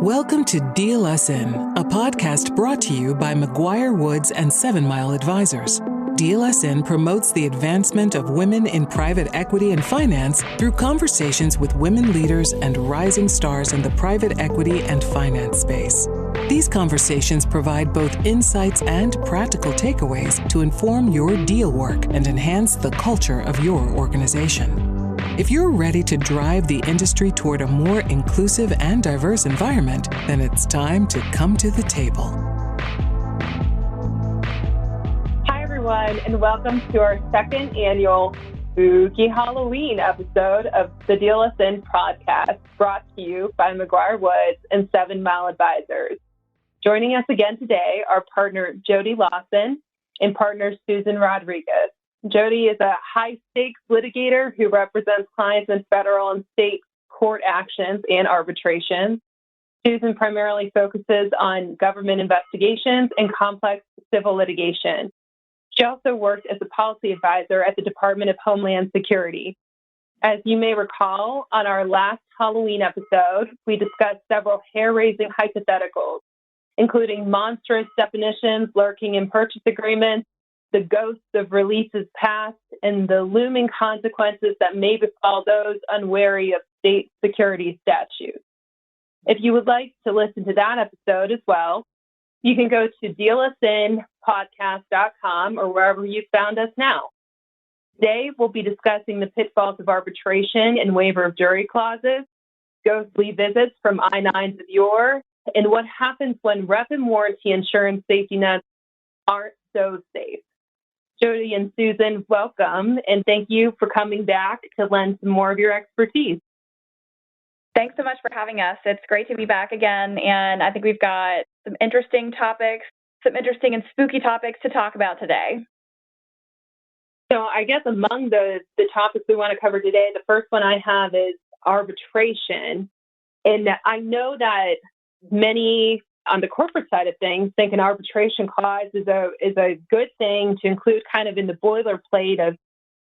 Welcome to Deal Us In, a podcast brought to you by McGuireWoods and 7 Mile Advisors. Deal Us In promotes the advancement of women in private equity and finance through conversations with women leaders and rising stars in the private equity and finance space. These conversations provide both insights and practical takeaways to inform your deal work and enhance the culture of your organization. If you're ready to drive the industry toward a more inclusive and diverse environment, then it's time to come to the table. Hi, everyone, and welcome to our second annual Spooky Halloween episode of the Deal Us In podcast, brought to you by McGuireWoods and 7 Mile Advisors. Joining us again today are partner Jodie Lawson and partner Susan Rodriguez. Jodie is a high-stakes litigator who represents clients in federal and state court actions and arbitrations. Susan primarily focuses on government investigations and complex civil litigation. She also worked as a policy advisor at the Department of Homeland Security. As you may recall, on our last Halloween episode, we discussed several hair-raising hypotheticals, including monstrous definitions lurking in purchase agreements, the ghosts of releases past, and the looming consequences that may befall those unwary of state security statutes. If you would like to listen to that episode as well, you can go to dealasinpodcast.com or wherever you found us now. Today, we'll be discussing the pitfalls of arbitration and waiver of jury clauses, ghostly visits from I-9s of yore, and what happens when rep and warranty insurance safety nets aren't so safe. Jodie and Susan, welcome, and thank you for coming back to lend some more of your expertise. Thanks so much for having us. It's great to be back again, and I think we've got some interesting topics, some interesting and spooky topics to talk about today. So I guess among the topics we want to cover today, the first one I have is arbitration. And I know that many on the corporate side of things think an arbitration clause is a good thing to include kind of in the boilerplate of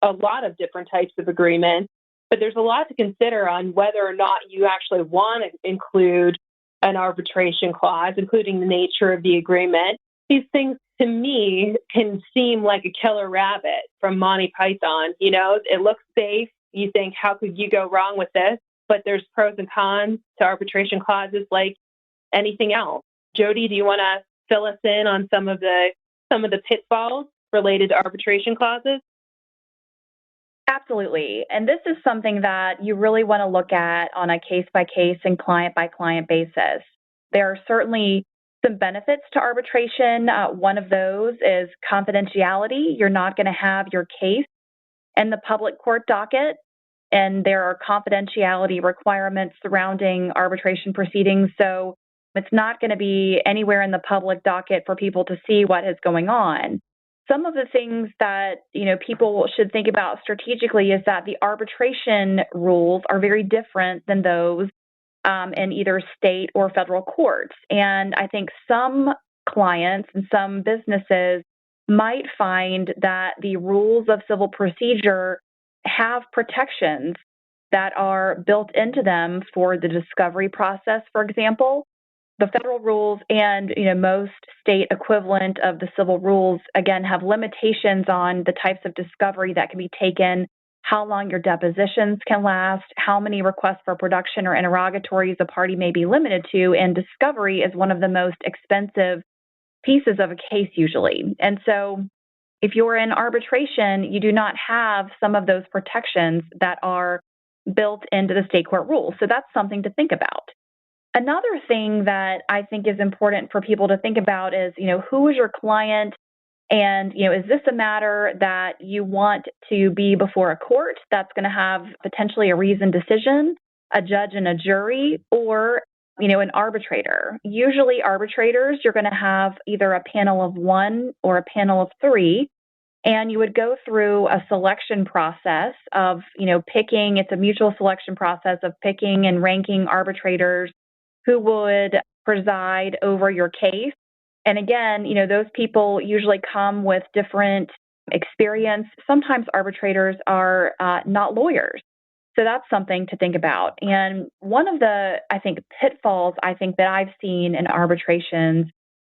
a lot of different types of agreements. But there's a lot to consider on whether or not you actually want to include an arbitration clause, including the nature of the agreement. These things, to me, can seem like a killer rabbit from Monty Python. You know, it looks safe. You think, how could you go wrong with this? But there's pros and cons to arbitration clauses like anything else. Jodie, do you want to fill us in on some of the pitfalls related to arbitration clauses? Absolutely. And this is something that you really want to look at on a case-by-case and client-by-client basis. There are certainly some benefits to arbitration. One of those is confidentiality. You're not going to have your case in the public court docket, and there are confidentiality requirements surrounding arbitration proceedings. So it's not going to be anywhere in the public docket for people to see what is going on. Some of the things that people should think about strategically is that the arbitration rules are very different than those in either state or federal courts. And I think some clients and some businesses might find that the rules of civil procedure have protections that are built into them for the discovery process, for example. The federal rules and most state equivalent of the civil rules, again, have limitations on the types of discovery that can be taken, how long your depositions can last, how many requests for production or interrogatories a party may be limited to, and discovery is one of the most expensive pieces of a case usually. And so if you're in arbitration, you do not have some of those protections that are built into the state court rules. So that's something to think about. Another thing that I think is important for people to think about is, who is your client? And, is this a matter that you want to be before a court that's going to have potentially a reasoned decision, a judge and a jury, or, an arbitrator? Usually arbitrators, you're going to have either a panel of one or a panel of three. And you would go through a selection process of, picking, it's a mutual selection process of picking and ranking arbitrators who would preside over your case. And again, those people usually come with different experience. Sometimes arbitrators are not lawyers. So that's something to think about. And one of the, pitfalls that I've seen in arbitrations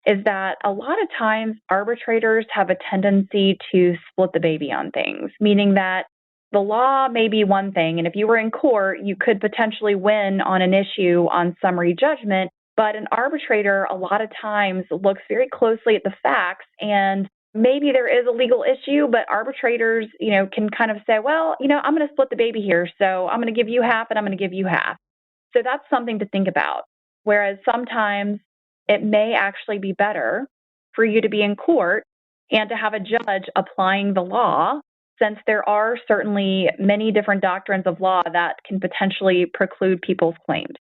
is that a lot of times arbitrators have a tendency to split the baby on things, meaning that the law may be one thing, and if you were in court, you could potentially win on an issue on summary judgment, but an arbitrator a lot of times looks very closely at the facts, and maybe there is a legal issue, but arbitrators, can kind of say, well, I'm going to split the baby here, so I'm going to give you half and I'm going to give you half. So that's something to think about. Whereas sometimes it may actually be better for you to be in court and to have a judge applying the law, since there are certainly many different doctrines of law that can potentially preclude people's claims.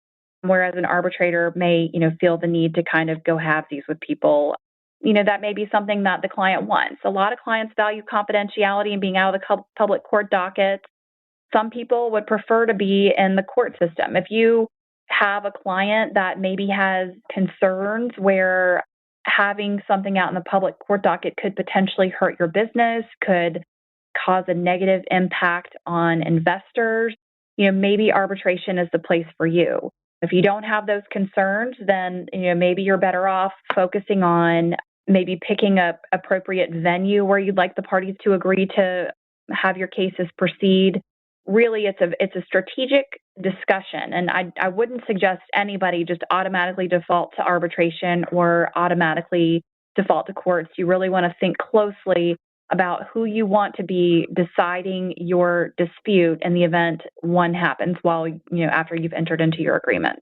Whereas an arbitrator may, feel the need to kind of go halvesies with people. That may be something that the client wants. A lot of clients value confidentiality and being out of the public court docket. Some people would prefer to be in the court system. If you have a client that maybe has concerns where having something out in the public court docket could potentially hurt your business, could cause a negative impact on investors, maybe arbitration is the place for you. If you don't have those concerns, then maybe you're better off focusing on maybe picking a appropriate venue where you'd like the parties to agree to have your cases proceed. Really, it's a strategic discussion, and I wouldn't suggest anybody just automatically default to arbitration or automatically default to courts. You really want to think closely about who you want to be deciding your dispute in the event one happens after you've entered into your agreement.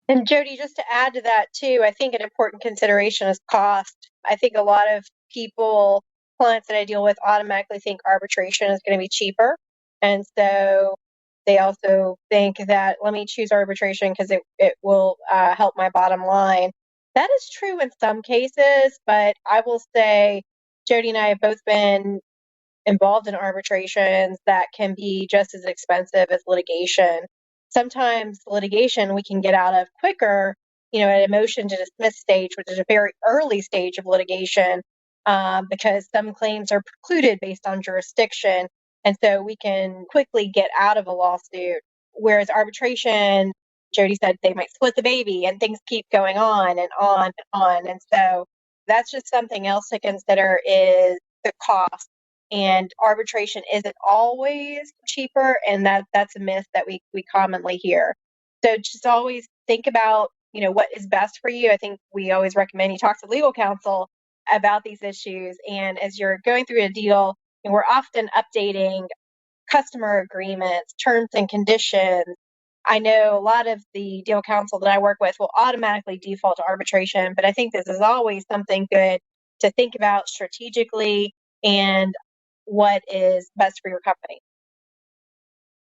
And Jodie, just to add to that too, I think an important consideration is cost. I think a lot of clients that I deal with automatically think arbitration is going to be cheaper. And so they also think that let me choose arbitration because it will help my bottom line. That is true in some cases, but I will say Jodie and I have both been involved in arbitrations that can be just as expensive as litigation. Sometimes litigation we can get out of quicker, at a motion to dismiss stage, which is a very early stage of litigation, because some claims are precluded based on jurisdiction. And so we can quickly get out of a lawsuit. Whereas arbitration, Jodie said they might split the baby and things keep going on and on and on. And so that's just something else to consider is the cost. And arbitration isn't always cheaper, and that's a myth that we commonly hear. So just always think about, what is best for you. I think we always recommend you talk to legal counsel about these issues. And as you're going through a deal, we're often updating customer agreements, terms and conditions. I know a lot of the deal counsel that I work with will automatically default to arbitration, but I think this is always something good to think about strategically and what is best for your company.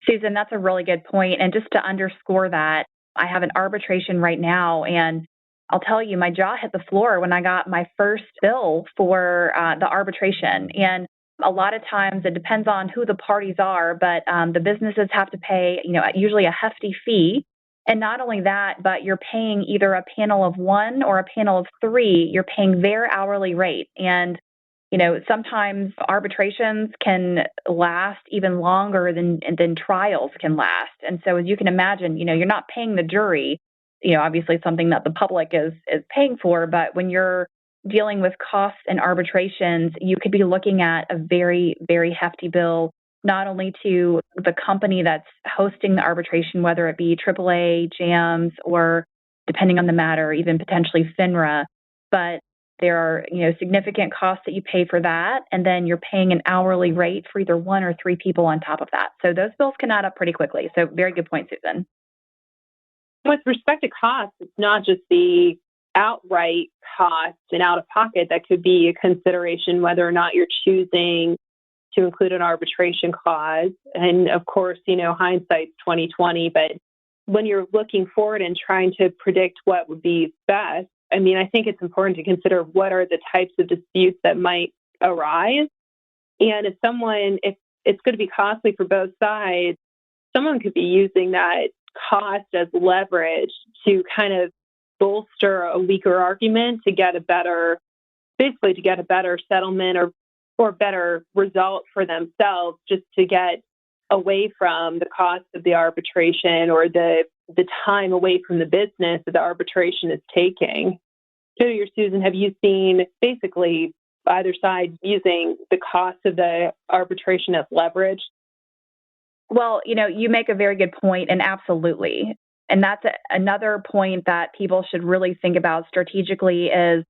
Susan, that's a really good point. And just to underscore that, I have an arbitration right now, and I'll tell you, my jaw hit the floor when I got my first bill for the arbitration. And a lot of times it depends on who the parties are, but the businesses have to pay, usually a hefty fee. And not only that, but you're paying either a panel of one or a panel of three. You're paying their hourly rate. And sometimes arbitrations can last even longer than trials can last. And so as you can imagine, you're not paying the jury, obviously something that the public is paying for. But when you're dealing with costs and arbitrations, you could be looking at a very, very hefty bill, not only to the company that's hosting the arbitration, whether it be AAA, JAMS, or depending on the matter, even potentially FINRA, but there are, significant costs that you pay for that, and then you're paying an hourly rate for either one or three people on top of that. So those bills can add up pretty quickly. So very good point, Susan. With respect to costs, it's not just the outright cost and out of pocket that could be a consideration whether or not you're choosing to include an arbitration clause. And of course, hindsight's 20/20, but when you're looking forward and trying to predict what would be best, I think it's important to consider what are the types of disputes that might arise. And if it's going to be costly for both sides, someone could be using that cost as leverage to kind of bolster a weaker argument to get a better settlement or better result for themselves, just to get away from the cost of the arbitration or the time away from the business that the arbitration is taking. Jodie or Susan, have you seen basically either side using the cost of the arbitration as leverage? Well, you make a very good point, and absolutely. And that's another point that people should really think about strategically is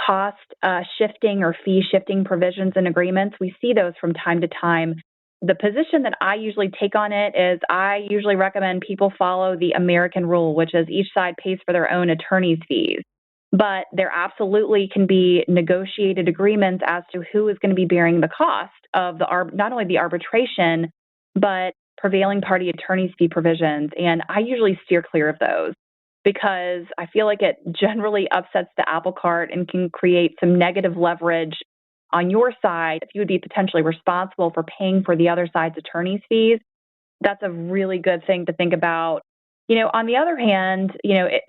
cost shifting or fee shifting provisions and agreements. We see those from time to time. The position that I usually take on it is I usually recommend people follow the American rule, which is each side pays for their own attorney's fees. But there absolutely can be negotiated agreements as to who is going to be bearing the cost of not only the arbitration, but prevailing party attorney's fee provisions. And I usually steer clear of those because I feel like it generally upsets the apple cart and can create some negative leverage on your side. If you would be potentially responsible for paying for the other side's attorney's fees, that's a really good thing to think about. On the other hand,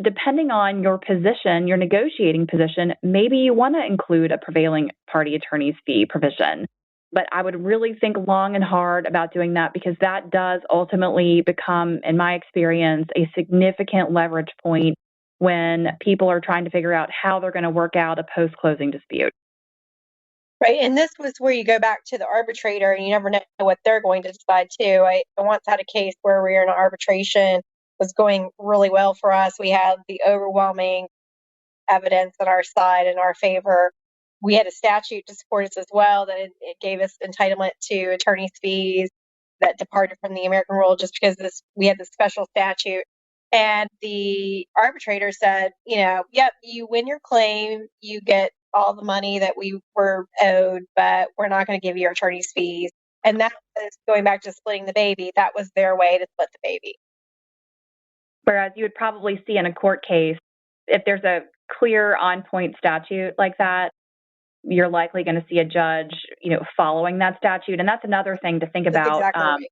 depending on your position, your negotiating position, maybe you want to include a prevailing party attorney's fee provision. But I would really think long and hard about doing that because that does ultimately become, in my experience, a significant leverage point when people are trying to figure out how they're going to work out a post-closing dispute. Right. And this was where you go back to the arbitrator and you never know what they're going to decide too. I once had a case where we were in an arbitration, was going really well for us. We had the overwhelming evidence on our side in our favor. We had a statute to support us as well that it gave us entitlement to attorney's fees that departed from the American rule just because we had this special statute. And the arbitrator said, yep, you win your claim, you get all the money that we were owed, but we're not going to give you your attorney's fees. And that was going back to splitting the baby. That was their way to split the baby. Whereas you would probably see in a court case, if there's a clear on-point statute like that, you're likely going to see a judge, following that statute. And that's another thing to think about. Exactly right.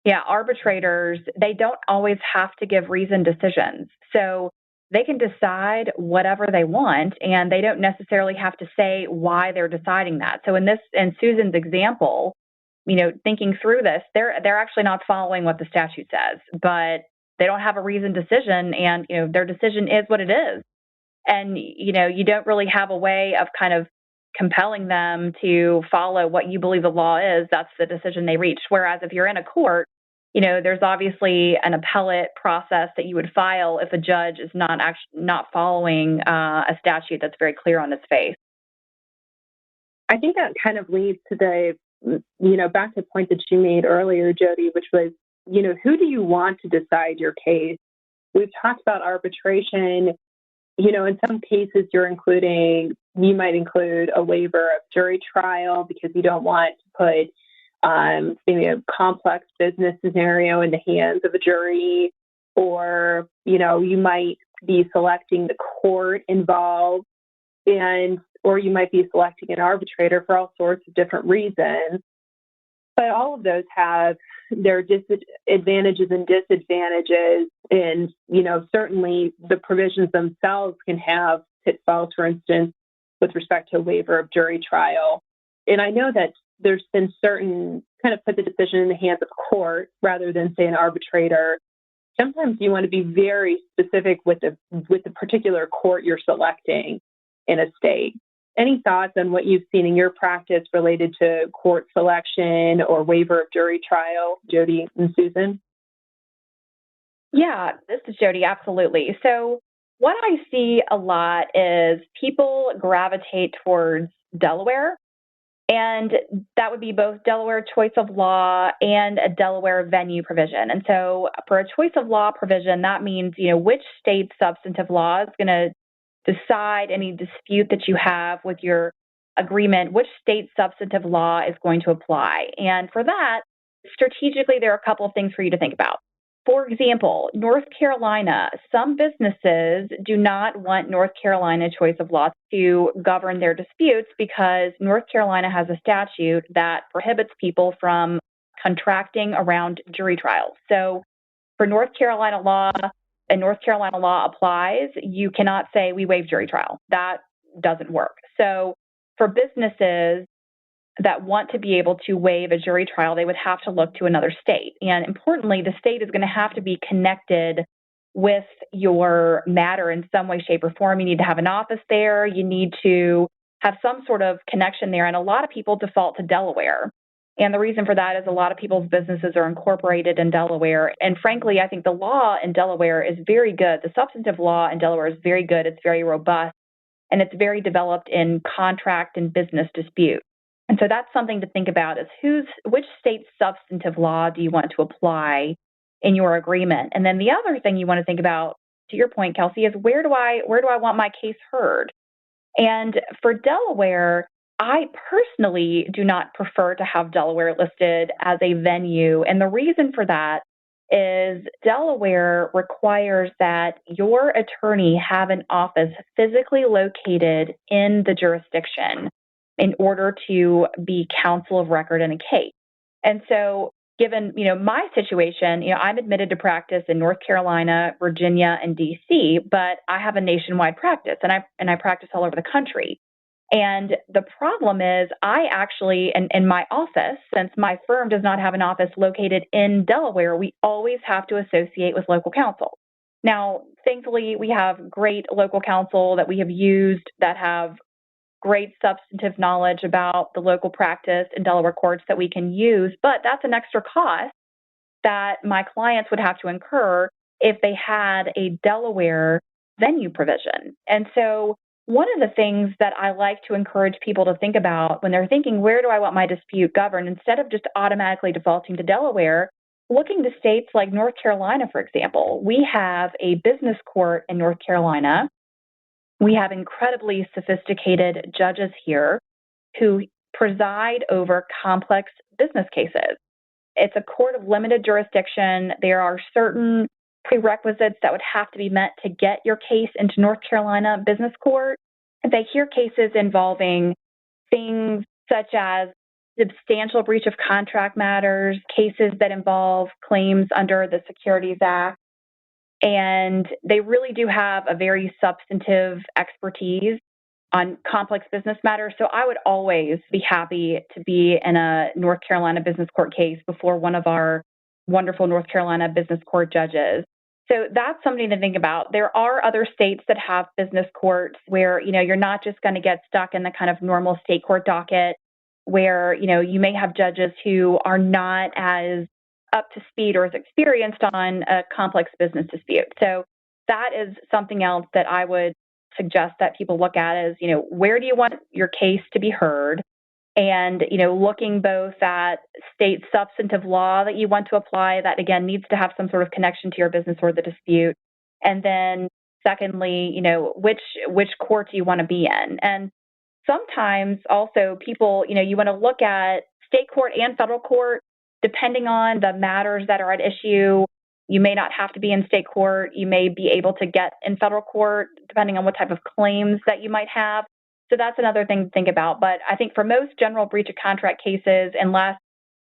Yeah, arbitrators, they don't always have to give reasoned decisions. So they can decide whatever they want, and they don't necessarily have to say why they're deciding that. So in Susan's example, thinking through this, they're actually not following what the statute says, but they don't have a reasoned decision, and their decision is what it is. And you don't really have a way of kind of compelling them to follow what you believe the law is. That's the decision they reach. Whereas if you're in a court, there's obviously an appellate process that you would file if a judge is not following a statute that's very clear on its face. I think that kind of leads to back to the point that you made earlier, Jodie, which was, who do you want to decide your case? We've talked about arbitration. In some cases, you might include a waiver of jury trial because you don't want to put maybe a complex business scenario in the hands of a jury, or, you might be selecting the court involved or you might be selecting an arbitrator for all sorts of different reasons. But all of those have their advantages and disadvantages. And, certainly the provisions themselves can have pitfalls, for instance, with respect to a waiver of jury trial. And I know that there's been certain kind of put the decision in the hands of a court rather than, say, an arbitrator. Sometimes you want to be very specific with the particular court you're selecting in a state. Any thoughts on what you've seen in your practice related to court selection or waiver of jury trial, Jodie and Susan? Yeah, this is Jodie. Absolutely. So what I see a lot is people gravitate towards Delaware, and that would be both Delaware choice of law and a Delaware venue provision. And so for a choice of law provision, that means, which state's substantive law is going to decide any dispute that you have with your agreement, which state substantive law is going to apply. And for that, strategically, there are a couple of things for you to think about. For example, North Carolina, some businesses do not want North Carolina choice of law to govern their disputes because North Carolina has a statute that prohibits people from contracting around jury trials. So for North Carolina law, and North Carolina law applies, you cannot say we waive jury trial. That doesn't work. So for businesses, that want to be able to waive a jury trial, they would have to look to another state. And importantly, the state is going to have to be connected with your matter in some way, shape, or form. You need to have an office there. You need to have some sort of connection there. And a lot of people default to Delaware. And the reason for that is a lot of people's businesses are incorporated in Delaware. And frankly, I think the law in Delaware is very good. The substantive law in Delaware is very good. It's very robust, and it's very developed in contract and business dispute. And so that's something to think about is which state's substantive law do you want to apply in your agreement? And then the other thing you want to think about, to your point, Kelsey, is where do I want my case heard? And for Delaware, I personally do not prefer to have Delaware listed as a venue. And the reason for that is Delaware requires that your attorney have an office physically located in the jurisdiction in order to be counsel of record in a case. And so given, my situation, I'm admitted to practice in North Carolina, Virginia, and DC, but I have a nationwide practice and I practice all over the country. And the problem is I actually, in my office, since my firm does not have an office located in Delaware, we always have to associate with local counsel. Now, thankfully, we have great local counsel that we have used that have great substantive knowledge about the local practice in Delaware courts that we can use, but that's an extra cost that my clients would have to incur if they had a Delaware venue provision. And so one of the things that I like to encourage people to think about when they're thinking, where do I want my dispute governed, instead of just automatically defaulting to Delaware, looking to states like North Carolina, for example. We have a business court in North Carolina. We have incredibly sophisticated judges here who preside over complex business cases. It's a court of limited jurisdiction. There are certain prerequisites that would have to be met to get your case into North Carolina Business Court. And they hear cases involving things such as substantial breach of contract matters, cases that involve claims under the Securities Act. And they really do have a very substantive expertise on complex business matters. So I would always be happy to be in a North Carolina business court case before one of our wonderful North Carolina business court judges. So that's something to think about. There are other states that have business courts where, you're not just going to get stuck in the kind of normal state court docket where, you may have judges who are not as up to speed or as experienced on a complex business dispute. So that is something else that I would suggest that people look at is, where do you want your case to be heard? And, looking both at state substantive law that you want to apply that, again, needs to have some sort of connection to your business or the dispute. And then secondly, which court do you want to be in? And sometimes also people, you want to look at state court and federal court, depending on the matters that are at issue. You may not have to be in state court. You may be able to get in federal court, depending on what type of claims that you might have. So that's another thing to think about. But I think for most general breach of contract cases, unless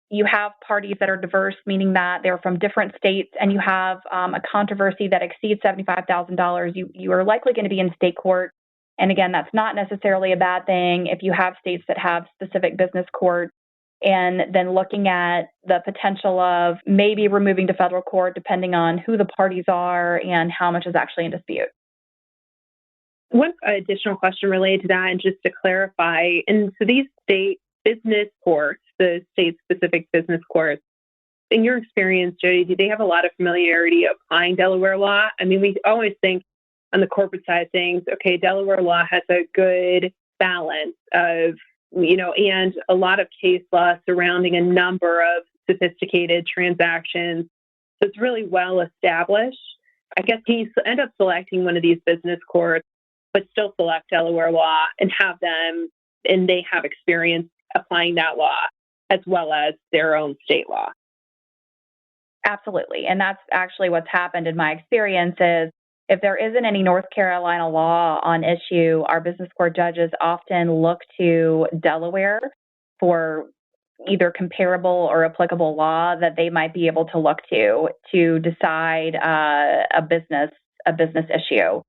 you have parties that are diverse, meaning that they're from different states, and you have a controversy that exceeds $75,000, you are likely going to be in state court. And again, that's not necessarily a bad thing if you have states that have specific business courts, and then looking at the potential of maybe removing to federal court depending on who the parties are and how much is actually in dispute. One additional question related to that, and just to clarify, and so these state business courts, the state-specific business courts, in your experience, Jodie, do they have a lot of familiarity applying Delaware law? I mean, we always think on the corporate side of things, okay, Delaware law has a good balance of, and a lot of case law surrounding a number of sophisticated transactions. So it's really well established. I guess you end up selecting one of these business courts, but still select Delaware law and have them, and they have experience applying that law as well as their own state law. Absolutely. And that's actually what's happened in my experience is if there isn't any North Carolina law on issue, our business court judges often look to Delaware for either comparable or applicable law that they might be able to look to decide a business issue.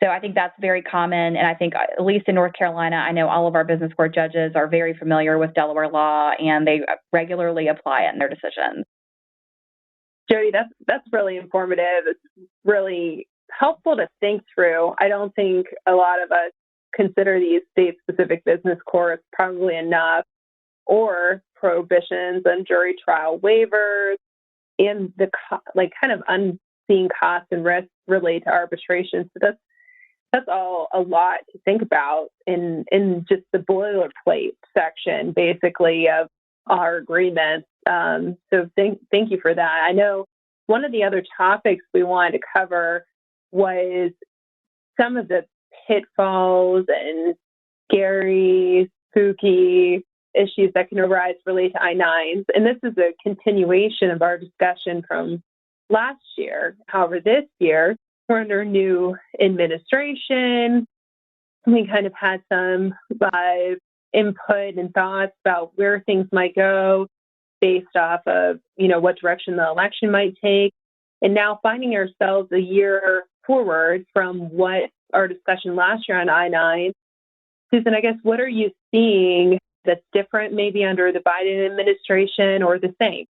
So I think that's very common. And I think, at least in North Carolina, I know all of our business court judges are very familiar with Delaware law, and they regularly apply it in their decisions. Jodie, that's really informative. It's really helpful to think through. I don't think a lot of us consider these state-specific business courts probably enough, or prohibitions and jury trial waivers, and the kind of unseen costs and risks related to arbitration. So that's all a lot to think about in just the boilerplate section, basically, of our agreements. So thank you for that. I know one of the other topics we wanted to cover was some of the pitfalls and scary, spooky issues that can arise related to I-9s. And this is a continuation of our discussion from last year. However, this year, we're under new administration. We kind of had some live input and thoughts about where things might go based off of, what direction the election might take. And now finding ourselves a year forward from what our discussion last year on I-9. Susan, I guess, what are you seeing that's different maybe under the Biden administration or the same?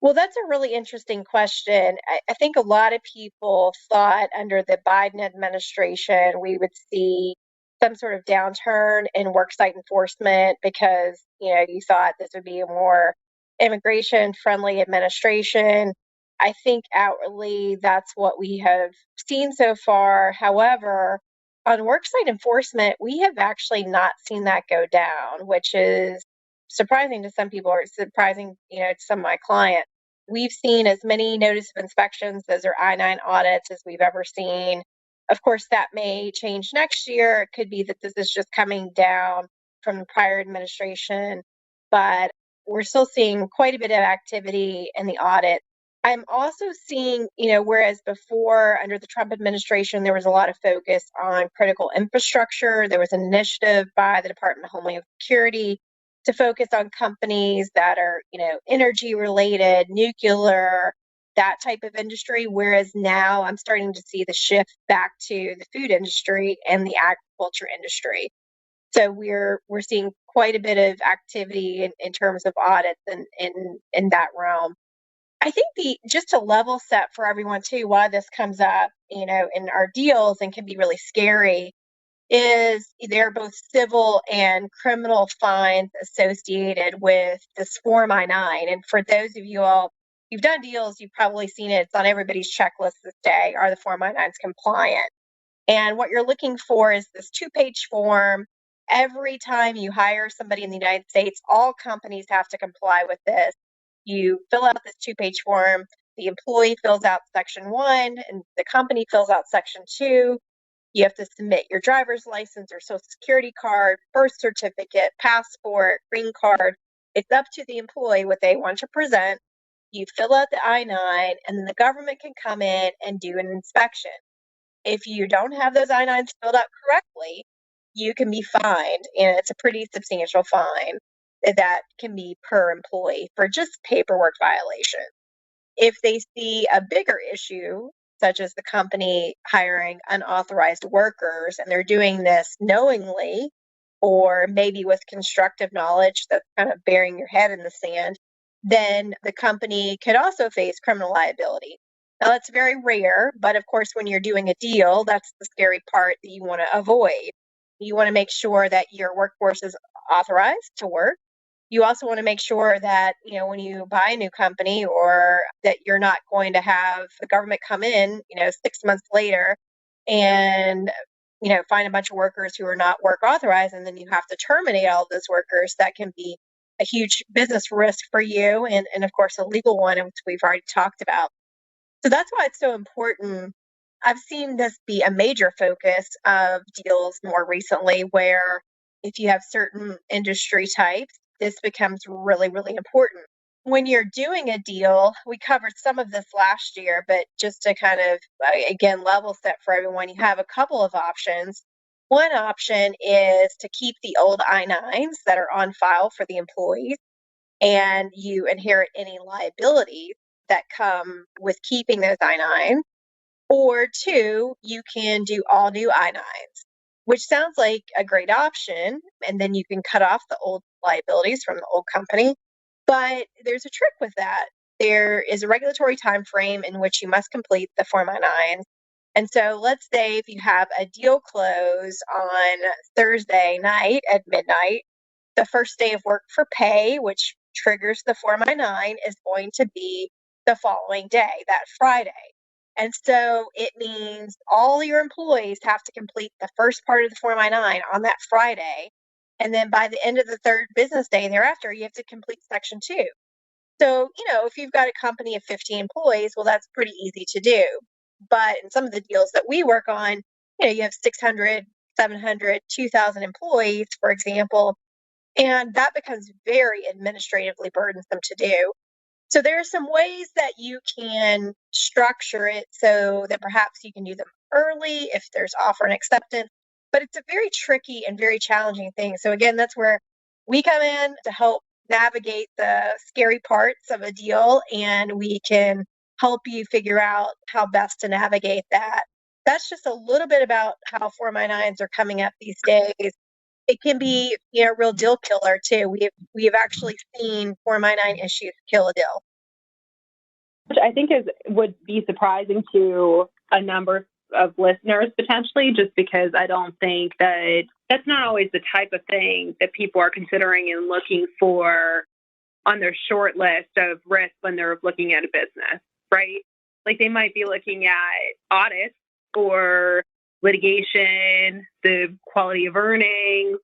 Well, that's a really interesting question. I think a lot of people thought under the Biden administration we would see some sort of downturn in worksite enforcement because, you thought this would be a more immigration-friendly administration. I think outwardly that's what we have seen so far. However, on worksite enforcement, we have actually not seen that go down, which is surprising to some people, or surprising, to some of my clients. We've seen as many notice of inspections, those are I-9 audits, as we've ever seen. Of course, that may change next year. It could be that this is just coming down from the prior administration, but we're still seeing quite a bit of activity in the audit. I'm also seeing, whereas before under the Trump administration, there was a lot of focus on critical infrastructure. There was an initiative by the Department of Homeland Security to focus on companies that are, energy related, nuclear, that type of industry. Whereas now I'm starting to see the shift back to the food industry and the agriculture industry. So we're seeing quite a bit of activity in terms of audits and in that realm. I think just to level set for everyone too, why this comes up, in our deals and can be really scary, is there are both civil and criminal fines associated with this Form I-9. And for those of you all who've done deals, you've probably seen it. It's on everybody's checklist this day. Are the Form I-9s compliant? And what you're looking for is this 2-page form. Every time you hire somebody in the United States, all companies have to comply with this. You fill out this 2-page form. The employee fills out section 1, and the company fills out section 2. You have to submit your driver's license or social security card, birth certificate, passport, green card. It's up to the employee what they want to present. You fill out the I-9, and then the government can come in and do an inspection. If you don't have those I-9s filled out correctly, you can be fined, and it's a pretty substantial fine that can be per employee for just paperwork violation. If they see a bigger issue, such as the company hiring unauthorized workers, and they're doing this knowingly or maybe with constructive knowledge, that's kind of burying your head in the sand, then the company could also face criminal liability. Now, that's very rare, but of course, when you're doing a deal, that's the scary part that you want to avoid. You want to make sure that your workforce is authorized to work. You also want to make sure that, when you buy a new company, or that you're not going to have the government come in, 6 months later and, find a bunch of workers who are not work authorized, and then you have to terminate all of those workers. That can be a huge business risk for you, and of course, a legal one, which we've already talked about. So that's why it's so important. I've seen this be a major focus of deals more recently, where if you have certain industry types, this becomes really, really important. When you're doing a deal, we covered some of this last year, but just to kind of, again, level set for everyone, you have a couple of options. One option is to keep the old I-9s that are on file for the employees, and you inherit any liabilities that come with keeping those I-9s. Or two, you can do all new I-9s, which sounds like a great option. And then you can cut off the old liabilities from the old company. But there's a trick with that. There is a regulatory time frame in which you must complete the Form I-9s. And so let's say if you have a deal close on Thursday night at midnight, the first day of work for pay, which triggers the Form I-9, is going to be the following day, that Friday. And so it means all your employees have to complete the first part of the Form I-9 on that Friday. And then by the end of the third business day thereafter, you have to complete Section 2. So, if you've got a company of 50 employees, well, that's pretty easy to do. But in some of the deals that we work on, you have 600, 700, 2,000 employees, for example, and that becomes very administratively burdensome to do. So there are some ways that you can structure it so that perhaps you can do them early if there's offer and acceptance, but it's a very tricky and very challenging thing. So again, that's where we come in to help navigate the scary parts of a deal, and we can help you figure out how best to navigate that. That's just a little bit about how Form I-9s are coming up these days. It can be, a real deal killer too. We have actually seen Form I-9 issues kill a deal. Which I think would be surprising to a number of listeners potentially, just because I don't think that's not always the type of thing that people are considering and looking for on their short list of risks when they're looking at a business, right? Like they might be looking at audits or litigation, the quality of earnings,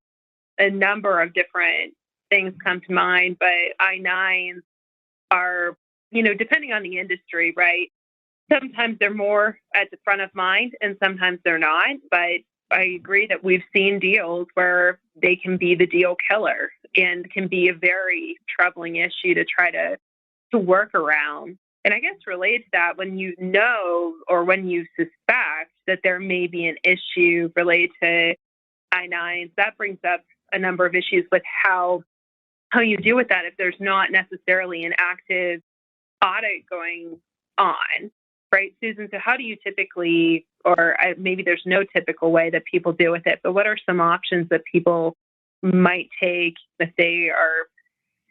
a number of different things come to mind, but I-9s are, depending on the industry, right? Sometimes they're more at the front of mind and sometimes they're not, but I agree that we've seen deals where they can be the deal killer and can be a very troubling issue to try to work around. And I guess related to that, when you know or when you suspect that there may be an issue related to I-9s, that brings up a number of issues with how you deal with that if there's not necessarily an active audit going on, right, Susan? So how do you typically, or maybe there's no typical way that people deal with it, but what are some options that people might take if they are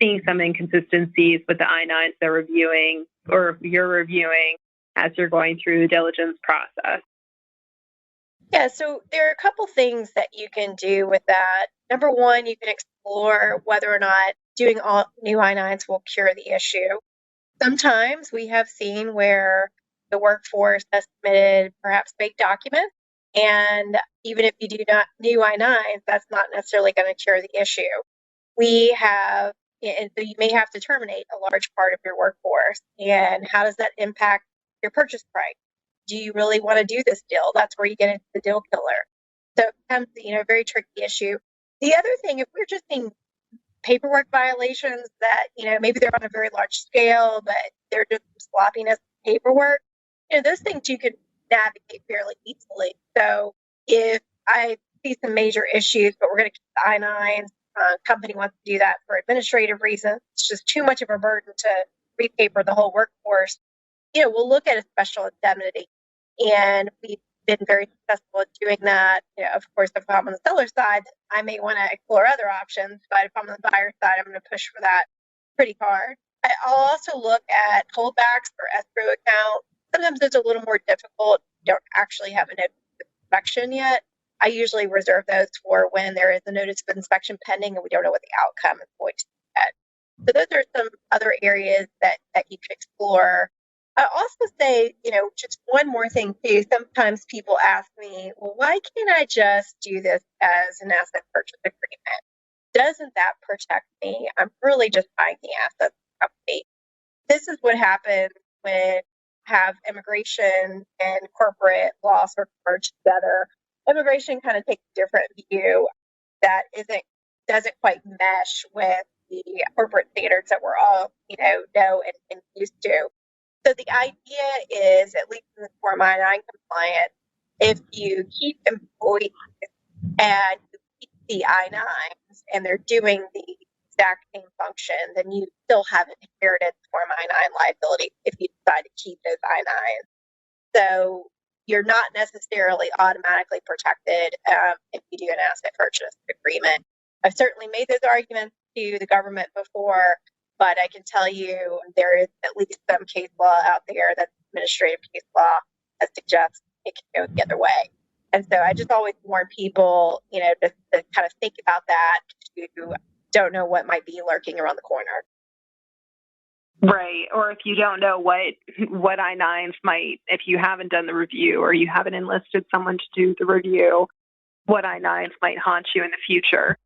seeing some inconsistencies with the I-9s they're reviewing or you're reviewing as you're going through the diligence process? Yeah, so there are a couple things that you can do with that. Number one, you can explore whether or not doing all new I-9s will cure the issue. Sometimes we have seen where the workforce has submitted perhaps fake documents, and even if you do not new I-9s, that's not necessarily going to cure the issue. And so you may have to terminate a large part of your workforce. And how does that impact your purchase price? Do you really want to do this deal? That's where you get into the deal killer. So it becomes, a very tricky issue. The other thing, if we're just seeing paperwork violations that, maybe they're on a very large scale, but they're just sloppiness paperwork, those things you can navigate fairly easily. So if I see some major issues, but we're going to keep the I-9s, company wants to do that for administrative reasons, it's just too much of a burden to repaper the whole workforce, we'll look at a special indemnity. And we've been very successful at doing that. Of course, if I'm on the seller side, I may want to explore other options, but if I'm on the buyer side, I'm going to push for that pretty hard. I'll also look at holdbacks or escrow accounts. Sometimes it's a little more difficult. You don't actually have a notice of inspection yet. I usually reserve those for when there is a notice of inspection pending and we don't know what the outcome is going to be. So those are some other areas that you could explore. I also say, just one more thing too. Sometimes people ask me, well, why can't I just do this as an asset purchase agreement? Doesn't that protect me? I'm really just buying the asset of the company. This is what happens when you have immigration and corporate law sort of merged together. Immigration kind of takes a different view that doesn't quite mesh with the corporate standards that we're all, know and used to. So the idea is, at least in the Form I-9 compliance, if you keep employees and you keep the I-9s and they're doing the exact same function, then you still have inherited the Form I-9 liability if you decide to keep those I-9s. So you're not necessarily automatically protected if you do an asset purchase agreement. I've certainly made those arguments to the government before, but I can tell you there is at least some case law out there, that's administrative case law, that suggests it can go the other way. And so I just always warn people, to kind of think about that, who don't know what might be lurking around the corner. Right. Or if you don't know what I-9s might, if you haven't done the review or you haven't enlisted someone to do the review, what I-9s might haunt you in the future.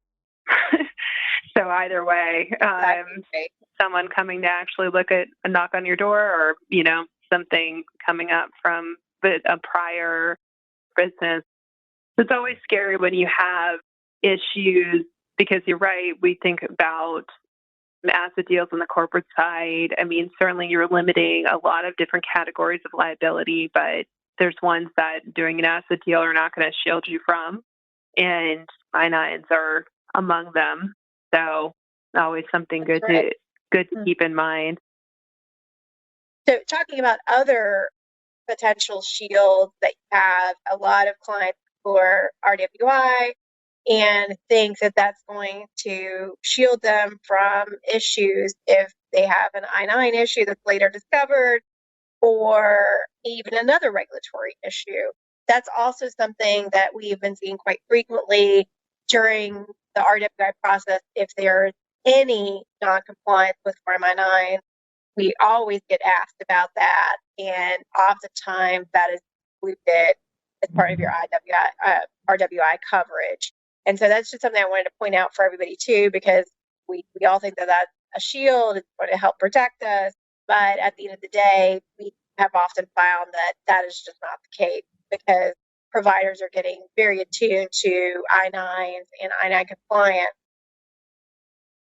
So either way, Exactly. someone coming to actually look at a knock on your door, or, something coming up from a prior business. It's always scary when you have issues, because you're right. We think about asset deals on the corporate side. I mean, certainly you're limiting a lot of different categories of liability, but there's ones that doing an asset deal are not going to shield you from. And I-9s are among them. So always something good to keep in mind. So talking about other potential shields that you have, a lot of clients for RWI and think that that's going to shield them from issues if they have an I-9 issue that's later discovered, or even another regulatory issue. That's also something that we've been seeing quite frequently during the RWI process. If there's any non-compliance with Form I-9, we always get asked about that, and oftentimes that is included as part of your RWI coverage. And so that's just something I wanted to point out for everybody too, because we all think that that's a shield, it's going to help protect us, but at the end of the day, we have often found that that is just not the case, because providers are getting very attuned to I-9s and I-9 compliance.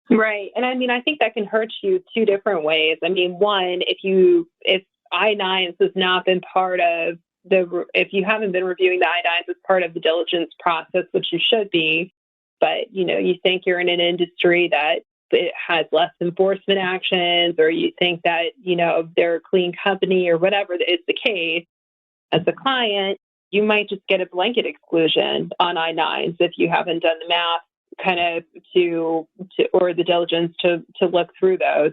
Right. And I mean, I think that can hurt you two different ways. I mean, one, if I-9s has not been part of if you haven't been reviewing the I-9s as part of the diligence process, which you should be, but, you think you're in an industry that it has less enforcement actions, or you think that, they're a clean company or whatever is the case, as a client, you might just get a blanket exclusion on I-9s if you haven't done the math kind of to or the diligence to look through those.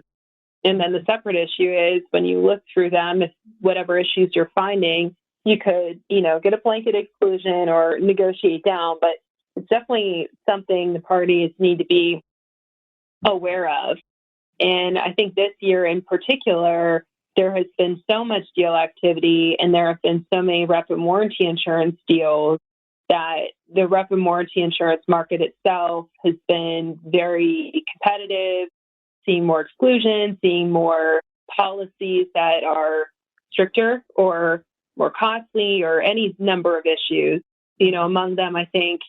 And then the separate issue is when you look through them, if whatever issues you're finding, you could, get a blanket exclusion or negotiate down, but it's definitely something the parties need to be aware of. And I think this year in particular, there has been so much deal activity, and there have been so many rep and warranty insurance deals that the rep and warranty insurance market itself has been very competitive, seeing more exclusions, seeing more policies that are stricter or more costly, or any number of issues. Among them, I think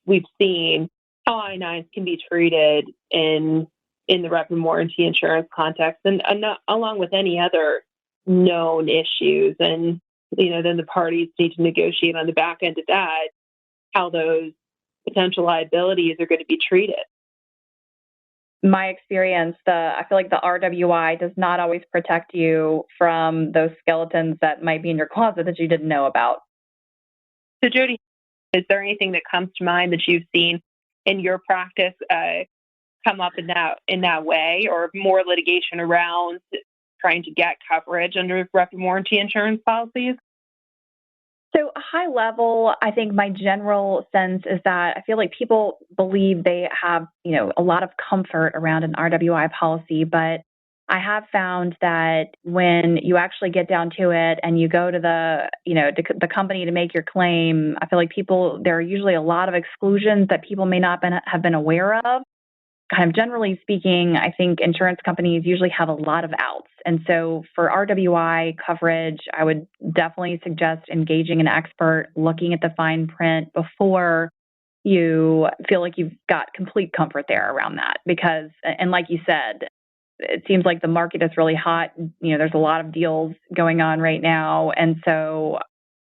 we've seen how I-9s can be treated in the rep and warranty insurance context, and along with any other known issues. And then the parties need to negotiate on the back end of that, how those potential liabilities are going to be treated. My experience, I feel like the RWI does not always protect you from those skeletons that might be in your closet that you didn't know about. So Jodie, is there anything that comes to mind that you've seen in your practice come up in that way, or more litigation around trying to get coverage under rep and warranty insurance policies? So high level, I think my general sense is that I feel like people believe they have, a lot of comfort around an RWI policy, but I have found that when you actually get down to it and you go to the company to make your claim, I feel like there are usually a lot of exclusions that people may not have been aware of. Kind of generally speaking, I think insurance companies usually have a lot of outs. And so for RWI coverage, I would definitely suggest engaging an expert, looking at the fine print before you feel like you've got complete comfort there around that. Because, and like you said, it seems like the market is really hot. There's a lot of deals going on right now. And so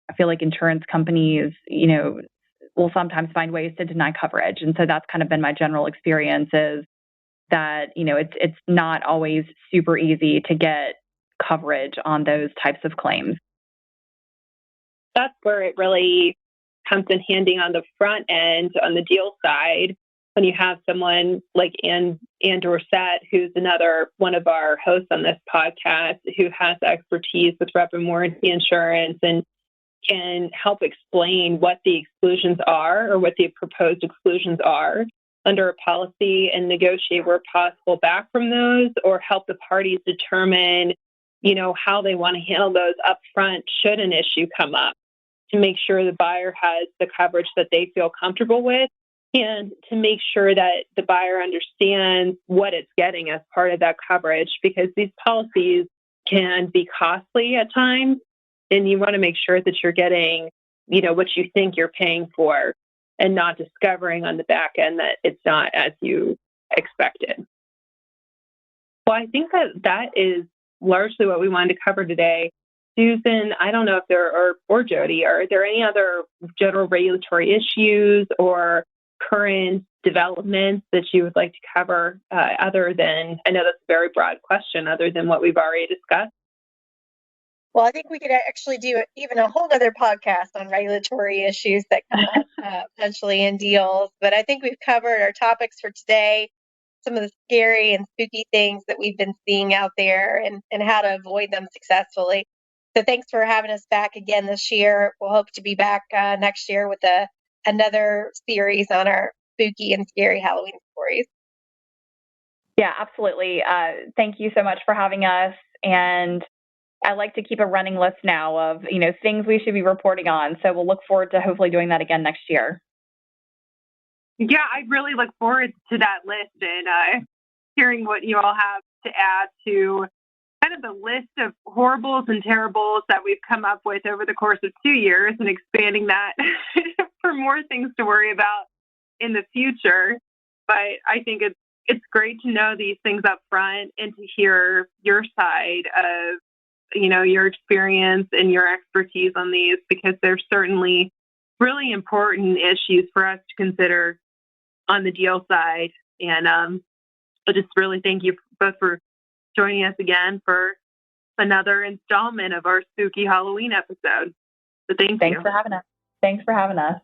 I feel like insurance companies, will sometimes find ways to deny coverage. And so that's kind of been my general experience, is that, it's not always super easy to get coverage on those types of claims. that's where it really comes in handy on the front end, on the deal side, when you have someone like Ann Dorsett, who's another one of our hosts on this podcast, who has expertise with rep and warranty insurance and can help explain what the exclusions are or what the proposed exclusions are under a policy and negotiate where possible back from those, or help the parties determine, how they want to handle those up front should an issue come up, to make sure the buyer has the coverage that they feel comfortable with, and to make sure that the buyer understands what it's getting as part of that coverage, because these policies can be costly at times, and you want to make sure that you're getting, what you think you're paying for, and not discovering on the back end that it's not as you expected. Well, I think that is largely what we wanted to cover today. Susan, I don't know if there are, or Jodie, are there any other general regulatory issues or current developments that you would like to cover other than, I know that's a very broad question, other than what we've already discussed? Well, I think we could actually do even a whole other podcast on regulatory issues that come up potentially in deals. But I think we've covered our topics for today, some of the scary and spooky things that we've been seeing out there and how to avoid them successfully. So thanks for having us back again this year. We'll hope to be back next year with another series on our spooky and scary Halloween stories. Yeah, absolutely. Thank you so much for having us. And I like to keep a running list now of, things we should be reporting on. So we'll look forward to hopefully doing that again next year. Yeah, I really look forward to that list and hearing what you all have to add to kind of the list of horribles and terribles that we've come up with over the course of 2 years, and expanding that for more things to worry about in the future. But I think it's great to know these things up front and to hear your side of, your experience and your expertise on these, because they're certainly really important issues for us to consider on the deal side. And I just really thank you both for joining us again for another installment of our spooky Halloween episode. So thanks you. Thanks for having us. Thanks for having us.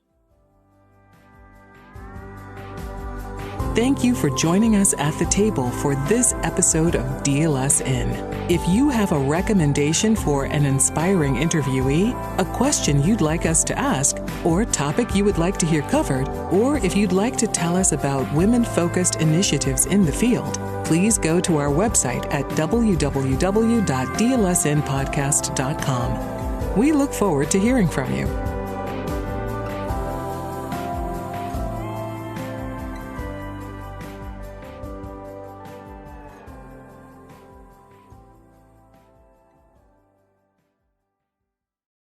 Thank you for joining us at the table for this episode of DLS In. If you have a recommendation for an inspiring interviewee, a question you'd like us to ask, or a topic you would like to hear covered, or if you'd like to tell us about women-focused initiatives in the field, please go to our website at www.dlsinpodcast.com. We look forward to hearing from you.